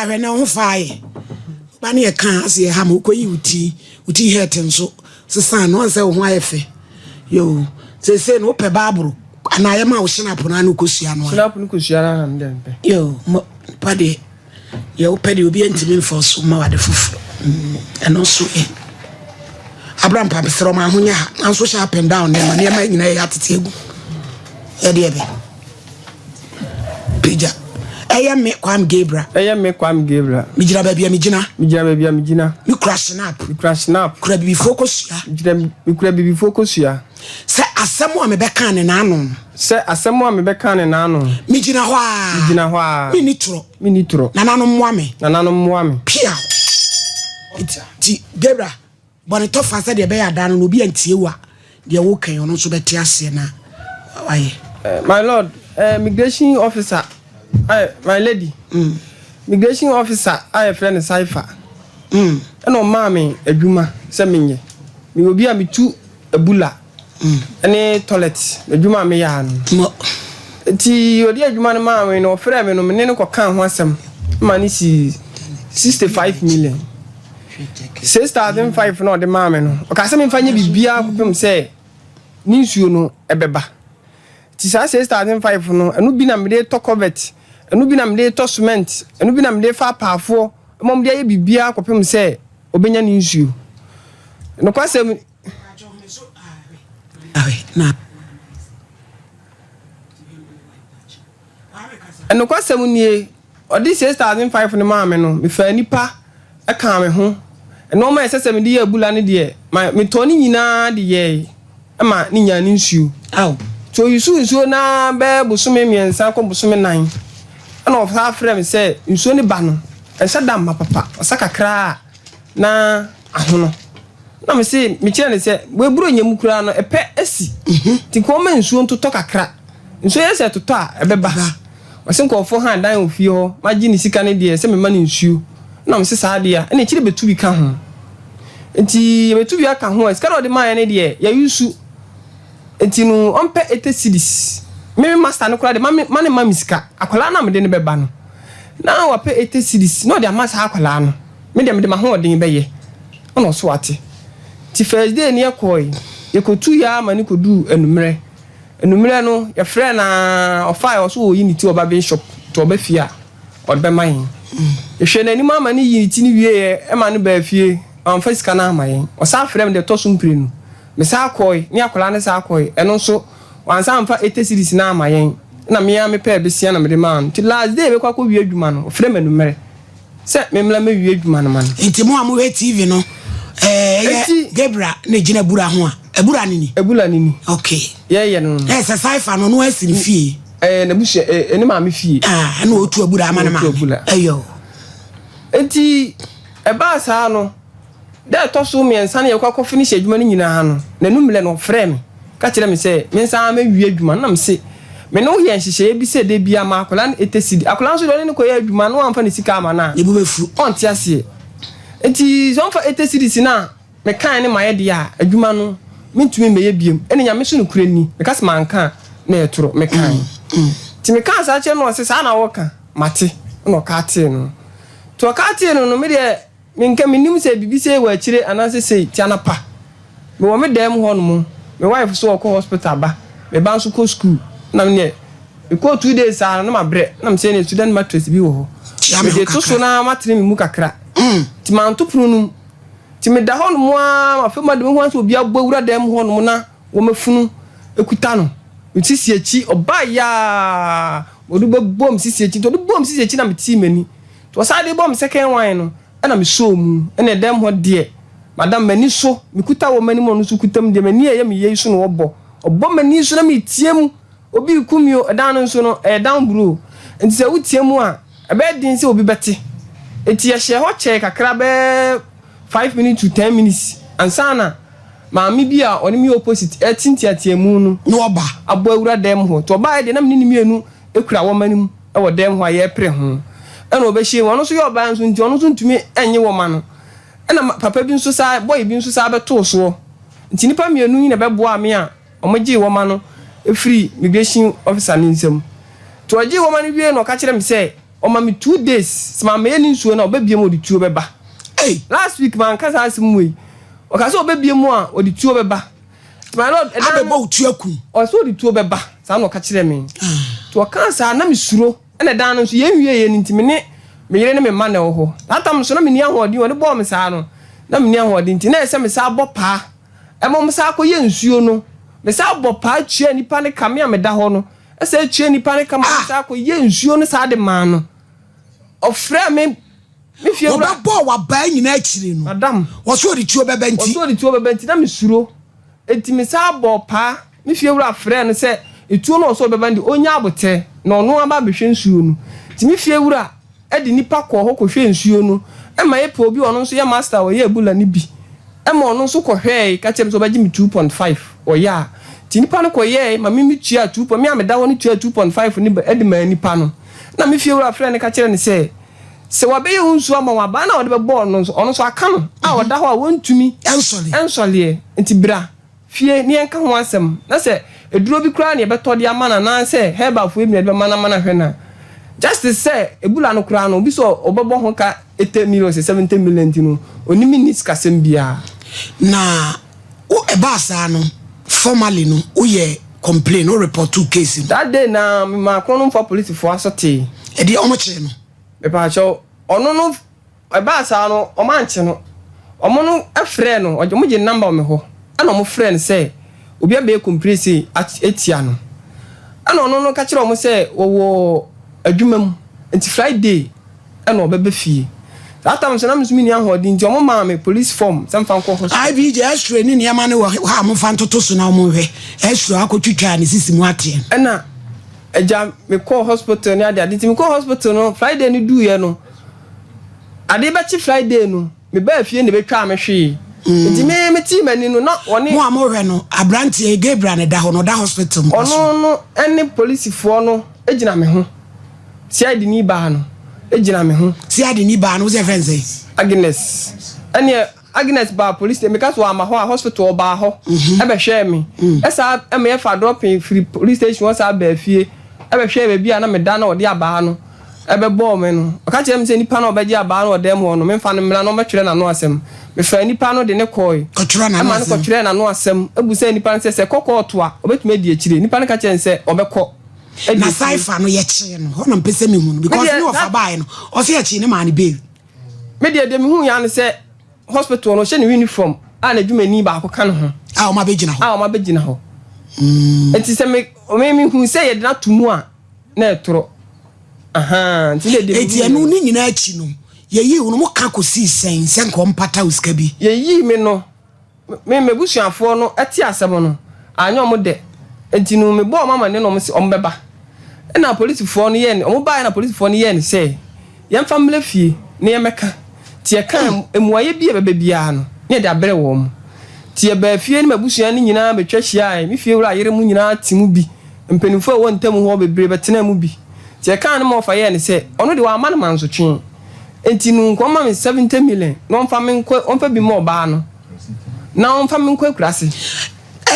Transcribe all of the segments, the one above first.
Bia when no fire. Bani a can see a ham ko uti het and so san no say ho ayefe. Yo, say no pe babro. And I am out shinapon anu kusiano. Shinapon kusiana and then. Yo, padi. Yo, pedi will be intimate for so more the fufu. And also, Abraham Papa Sroma Hunya, and so up and down there, near my at the table. Ediabe. Pija. I am me Quam Gabriel. I am me Quam Gabriel. Mijina baby, Mijina. You crashing up. Could be focus ya. You could be focus ya. Say, as someone me becan and anon. Say, as someone me becan and anon. Mijina wa. Minitro. Nananum wame. Pia. Gabriel. But the tough as the bear down will be until you are walking on also better siena. My lord, migration officer, my lady, migration officer, I have friend Cypher. And on mammy, a juma, seminye. We will be a me two a bulla, any toilet, the juma me yarn. Your dear Jumana mammy, no frame, no menino can want some money, 65 million. 6,500 no the mama no okasa me fanye bibia kopem se ni nsuo no ebeba ti sa 6,500 no enu bi na me de to covet enu bi na me de to cement enu bi na me de fa paafo mom de ye bibia kopem se obenya ni nsuo no kwase na enu kwase mu nie odi 6,500 no mama no me fa nipa aka me ho no ma ese me de abula ne de me to ni nyina de ye ma ni nya ni nsuo aw so nsuo na be busome miensa ko busome nan na of ha frame say nsuo ni ba no e sha da ma papa osaka kra na ahono na me say me kire ne say we buru nyam kura no epe asi ti ko ma nsuo ntoto kakra nsuo ye se toto a ebeba wasen ko fo han dan ofie ho ma gi ni sika ne de se me ma ni nsuo na me se saadia ene kire betu bi ka ho enti betu bi aka ho sika de ma ne de ya yusu enti no onpe 80 cedis me master no kura de ma ne ma misika akola na me de ne beba no na wa pe 80 cedis no de amasa akola no me de ma ho odin be ye ono so ate ti first day ne yakoi yekotu ya ma ni kodu enumre no ya frɛ na ofai oso yi ni ti oba bin shop to oba fia odbe man ehwe na ni mama ni yi ti ni wie e ma no ba fie amfa sika na amayen o sa frɛ me de to so mpire no me sa akoi ni akola ne sa akoi eno so wansa amfa 80 series na amayen na me ya me pa besia na me de man ti last day be kwa wie adwuma no frɛ me numere se me mla me wie adwuma no man enti mo amu we TV no Gebra ne gina bura ho a ebura nini okay ye no se Cypher no asiri fie na buhye eni ma me fie na otu abura ama na ma ayo enti eba sa no da to so me nsa na ye kwakọ finish adwuma ni nyina ha no na numle no frɛ me ka kire me se me nsa ma wie adwuma na me se me no ye nhyehyɛ bi se de bia ma akola na etesidi akola so do ne ko ye adwuma no amfa ne sika ama na ye bubefu onti ase enti so amfa etesidi na me kan ne maye de a adwuma no mintumi meye biem ene nya me so no kure ni me ka se man kan na etoro me kan ti me kan sa che no se sa na wo kan mate no ka te no to ka te no me de me nka me nim se bibi se wa kire anase se ti anapa me wo me dem ho no mo me wife so ko hospital ba me ban so ko school na me e ko 2 days na ma bre na me se ne student mattress bi wo ho me de to so na matre me mu kakra ti man to prunu ti me da ho no mo a ma fe ma de ho anso obi agbawura dem ho no na wo mafunu ekuta no sisi echi oba ya odu bom sisi echi to do bom sisi echi na me ti mani to sa de bom second one no na me so mu na dem ho de madam mani so me kuta wo mani mo no so kutam de mani ya me yesu no obo mani so na me tiem obi kumio edan no so no edan bro enti se wutiem a ebe din se obi bete enti ya she ho che kakra be 5 minutes to 10 minutes ansana maami bi a oni mi opposite etintiatiemu no no oba abo awura dem ho to oba de na me ni mienu ekura wo manim e wo dem ho aye pre ho e na obehie won so yo oba nso nti ono so ntumi enye wo ma no e na papa bi nso sa boy bi nso sa beto so nti nipa mienu ni na bebo a me a omogie wo ma no efiri migration officer ni nsem to ogie wo ma no wie no ka kire me se ma me 2 days sama me ni nsuo na obebie mu odituo beba last week man kasa asimu yi o kasa obebie mu a odituo beba my lord abeba otuaku o so odituo beba sa na o ka kire me to kansa na me suro na dan no so ye hwie ye ntimi ne me yere ne me ma na wo ho atam so na me ni ahodi wo ne bo me sa no na me ni ahodi nti na ese me sa bopa mo sa akoye nsuo no me sa bopa tue nipa ne kame a me da ho no ese tue nipa ne kame sa akoye nsuo no sa de ma no ofre me fie wura oba wa ba nyina akire no madam wo so de tuo beba nti na me suro enti me sa bopa me fie wura frɛ no se etuo no so beba ndi onya abote na ono aba behwe nsuo no ti me fie wura edi nipa kɔ hɔ kɔ hwe nsuo no ma ye po bi ono nso ye master wo ye ebula ni bi ma ono nso kɔ hwe ka kyem so ba gi me 2.5 o ya ti nipa no kɔ ye ma me tua 2. me ameda wo no tua 2.5 ni edi ma nipa no na me fie wura frɛ ne ka kyerɛ ne se wa be ye nsuo ma wa ba na wo de be ball no ono nso aka no a wo da hɔ a wontumi ensole enti bra fie ni enka ho asɛm na se eduro bi kura na ye beto de amana na se heba fo emi de be mana hwe na just say ebula no kura no bi so obebo ho ka 80 million 70 million tino oni minutes kasem bia na o eba sa no formally no o ye complain o report to case that day na ma kono for police for asote e di omo kire no e pa cho ono no eba sa no o ma nche no omo no afre no ojo mo je number me ho ana mo friend say obi abe complain say etia no ana ono no ka kire omo say wo adwumam enti Friday ana obebe fie that time so na msumi ni ahodi nti omo ma me police form some fan ko hospital IBJ extra ni ne ma ne ha mo fan toto so na omo hwe extra akotwitwa ne sisi mu ate ana eja me call hospital ni ade ti me call hospital no Friday ni du ye no ade be chi Friday no me ba fie ne betwa me hwe enti me ti mani no na woni mo amorwe no abrantie Gabriel ne da ho no da hospital mo ono no ene police fo no ejina me ho CID ni ba no ejina me ho CID ni ba no ze friends Agnes ba police station because wa ma ho hospital ba ho e be hwe me esa e me fa dropping free police station was ba fie e be hwe be bia na me da na ode aba no e be bo me no o ka kire me se nipa na obaji aba no ode mo no me fa no mra no me twere na no asem me fa nipa no de ne koi ko twere na no asem ko twere na no asem ebu se nipa se kokko to a obetuma di akire nipa no ka kire se obekọ na cipher no ye kire no ho na mpese me hu no because no of abai no o se ye kire ne ma ne be me de me hu ya no se hospital no she ne uniform a na dwuma ni ba akọ ho a o ma begina ho enti se me hu se ye de na tumu a na etoro nti de enti anu ni nyina achi no ye yi wo no mo ka kosi sen ko mpata uska bi ye yi me no me busuafo no ati asem no anya omo de enti no me bo mama ne no mo se ombeba na police fo no ye ne omo ba na police fo no ye ne se ye family fie ne ye meka tie kan emuaye bi e bebia no ne de abere wo mo tie ba fie ne mabusua ne nyina betwa hia me fie wura yere mu nyina timu bi mpenifo wo ntam ho bebre betena mu bi tie kan ne mo fa ye ne se ono de wa amana manso twen enti nu nkoma me 70 million no mfa me nko onfa bi mo ba no na onfa me nko akurase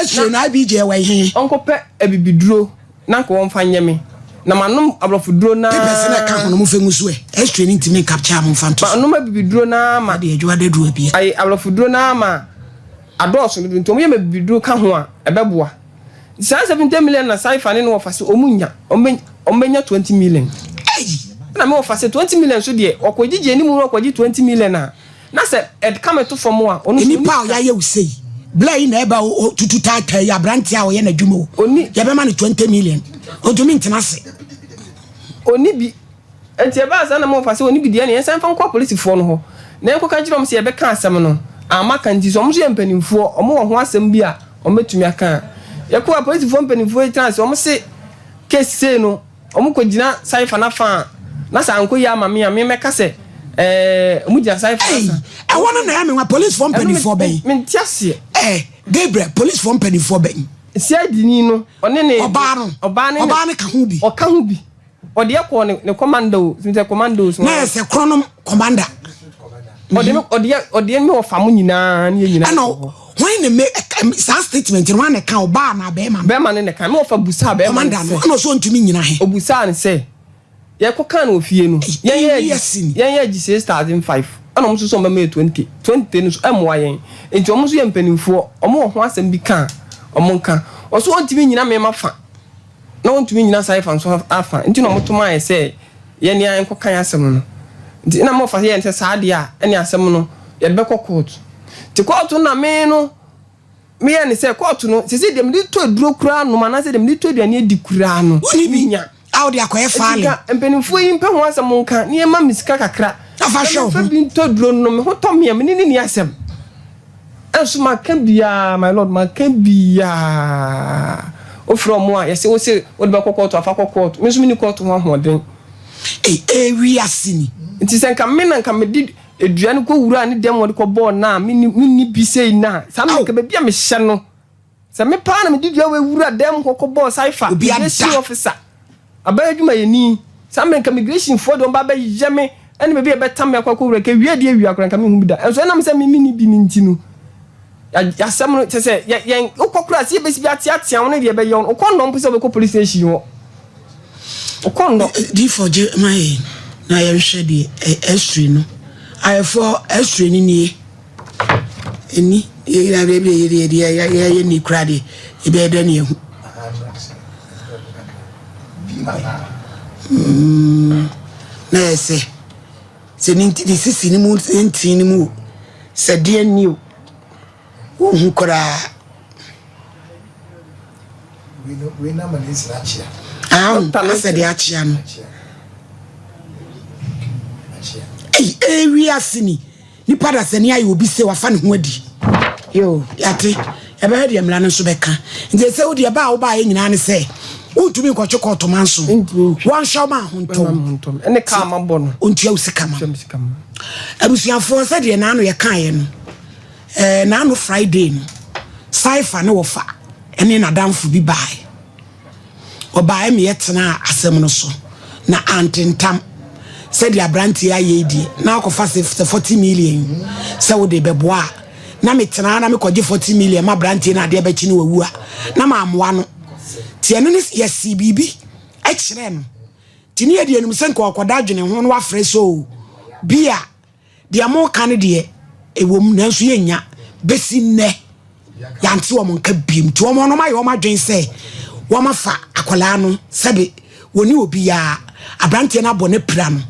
extra na IBJ wa ihe onko pe abibiduro na nko onfa nyeme na manum abrofuduro na pepese na ka hono mo fengusu extra ni ntimi capture mo fanto manum abibiduro na ma de adwa de duro bi ai abrofuduro na ma adoso no ntomo ye abibiduro ka ho a ebeboa 70 million na sai fane no ofase omunya ombenya 20 million na me ofase 20 million so de okogije ni mu okogi 20 million na se ed come to from a onu ni pa ya ye usei blai na eba tututa ta ya branti a o ye na dwumo ye be ma no 20 million odumi ntina se oni bi enti e ba sa na me ofase oni bi de na yensan fa nko police fo no ho na enko ka girom se ye be ka asem no amaka nti so mo so ye mpanimfo omo wo ho asem bi a o metumi aka ye ko police fo mpanimfo e chance o mo se case no o mo ko gina saifa na fa na sa anko ya mama ya me meka se mu gina saifa I want to know me police form penny for ben me tiase Gabriel police form penny for ben CID ni no one ne oba ne ka ho bi o ka ho bi o de ko ne commando simte commandos na se kronom commander o de me o famu nyina ne nyina no when ne make some statement no one ka oba na be ma ne ka me o fa busa be commander no so ntumi nyina he obusa ne se ye ko kan ofie no ye GC starting 5 ana mo so me 20 no so amwa yen enti omo so ye mpanimfo omo ho asem bi kan omo nka oso ontimi nyina me mafa na ontimi nyina sai fa so afa enti no mo to ma ye se ye ni an ko kan asem no enti na mo fa ye nse saade a ene asem no ye be ko court ti court na me no me ye ni se court no se se dem di to duro kura no ma na se dem di to aduane di kura no oni nya audi akoye faale empenimfo yi mpe ho asem nka ne ma misika kakra afa show fa bi to duro no me ho to me ni asem enso ma kan bia my lord ma kan bia o from mo ya se wo se wo be kokko afa kokko me so me ni court ho ahoden wi asini nti se nka me na nka me di eduane ko wura ne dem wo ko ball na me ni bi sei na sam nka be bia me hye no se me pa na me di dua we wura dem ko ball saifa immigration officer abaya djuma yeni sam nka immigration for don ba ba yeme ene be bia be tam me ko wura ke wi de wi akora nka me hu bi da enso na me se me ni bi ni ntinu ya sam no se yen ukokura se be si bi atia won de be yon ukondo mpo se be ko police station wo ukondo di for my na ya hwe de estri no I for estri ni eni ya be ya ni krade e be da ni ehu na se ni ti sisi ni mu enti ni mu se de ni o hu kora we na ma ni sira asa de achia no wi asini ni pada se ni ayi obi se wafa ne ho adi yo yate e be de mla no so beka nje se odi ba wo ba ye nyina ne se untumi nkwoche ko to manso wan shaw ma hontom ene ka ma bo no ontua usika ma abusuafo se de na no ye kan ye no na no Friday no saifa ne wofa ene na damfo bi bai obae me yetena asem no so na antentam said ya branti ayedi na akofa 40 million se wo de beboa na metena na me koje 40 million ma branti na de bechi ne wawua na ma amwa no tie no ya CBB ekire no tini ye de enum se nko akoda adwene ho no afre so bia de amo kan de ewom na nso yenya besi nne yante wo nka biem to wo no ma ye wo ma dwen se wo ma fa akola no sebe woni obi ya abrantie na bone pra no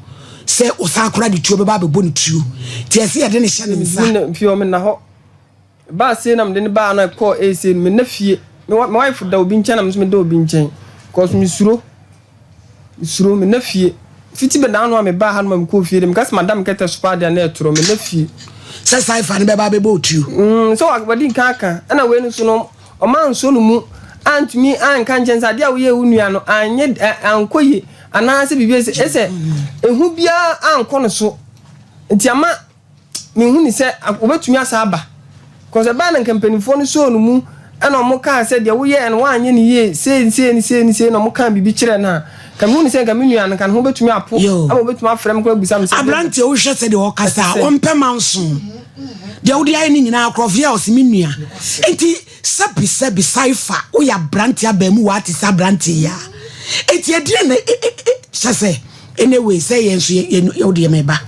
se osakura de tuo be ba be boni tuo tie se ye de ne hye ne nsa mfio me na ho ba se na me de ba na ko ese me na fie me wife da obi nchen na me da obi nchen cause me suro me na fie fiti be na no me ba ha no me ko fie de me kas madam kete super de na etro me na fie se saifa ne be ba be bo tuo so agbadi nka na we no so no o man so no mu antumi anka nchen dia wo ye unua no anye ankoye ana se bibie ese ehu bia anko no so ntiama me hu ni se obetumi asa aba cause ba na kampanifo no so no mu ana mo ka se dia wo ye no anye ni ye se no mo kan bibi kire na ka me hu ni se ga me nua no kan ho betumi apo aba obetumi afrem ko abusa me se abrante wo hwe se de wo kasa wo mpema nso dia wo dia ni nyina akrofia o se me nua enti sabi saifa o ya branti abamu wati sa branti ya eti edire na sese anyway say yenso ye odi meba